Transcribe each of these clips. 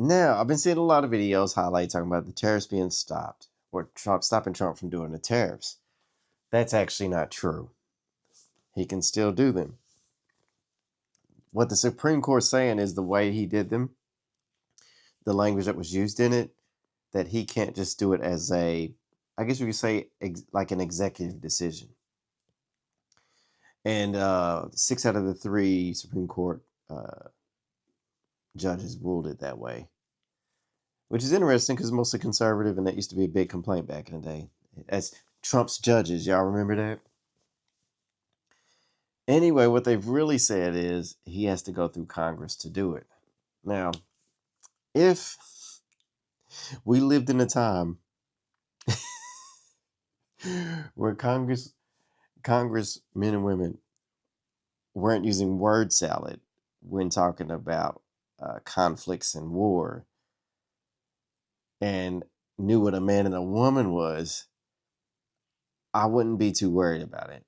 Now, I've been seeing a lot of videos highlight talking about the tariffs being stopped or stopping Trump from doing the tariffs. That's actually not true. He can still do them. What the Supreme Court's saying is the way he did them, the language that was used in it, that he can't just do it as I guess you could say, like an executive decision. And 6 out of the 3 Supreme Court judges ruled it that way, which is interesting because mostly conservative, and that used to be a big complaint back in the day. As Trump's judges, y'all remember that? Anyway, what they've really said is he has to go through Congress to do it. Now, if we lived in a time where Congressmen and women weren't using word salad when talking about conflicts and war, and knew what a man and a woman was, I wouldn't be too worried about it.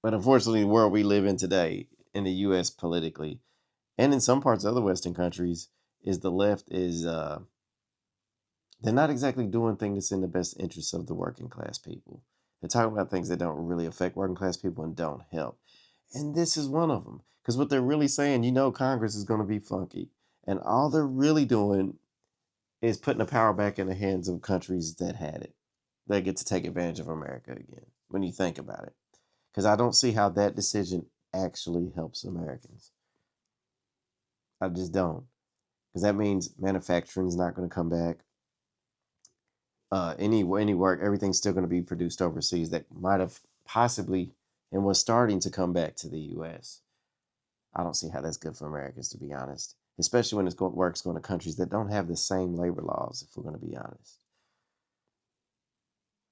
But unfortunately, the world we live in today, in the U.S. politically, and in some parts of other Western countries, is the left is they're not exactly doing things that's in the best interests of the working class people. They're talking about things that don't really affect working class people and don't help. And this is one of them. Because what they're really saying, Congress is going to be funky. And all they're really doing is putting the power back in the hands of countries that had it. They get to take advantage of America again, when you think about it. Because I don't see how that decision actually helps Americans. I just don't. Because that means manufacturing is not going to come back. Any work, everything's still going to be produced overseas that might have possibly and was starting to come back to the U.S. I don't see how that's good for Americans, to be honest, especially when work's going to countries that don't have the same labor laws, if we're going to be honest.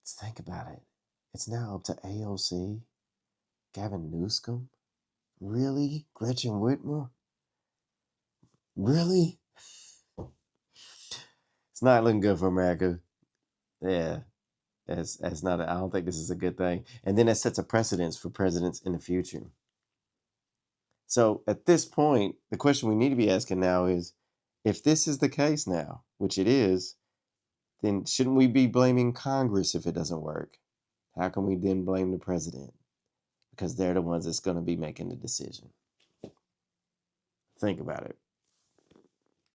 Let's think about it. It's now up to AOC, Gavin Newsom, really? Gretchen Whitmer? Really? It's not looking good for America. Yeah. As not, I don't think this is a good thing. And then it sets a precedence for presidents in the future. So at this point, the question we need to be asking now is, if this is the case now, which it is, then shouldn't we be blaming Congress if it doesn't work? How can we then blame the president? Because they're the ones that's going to be making the decision. Think about it.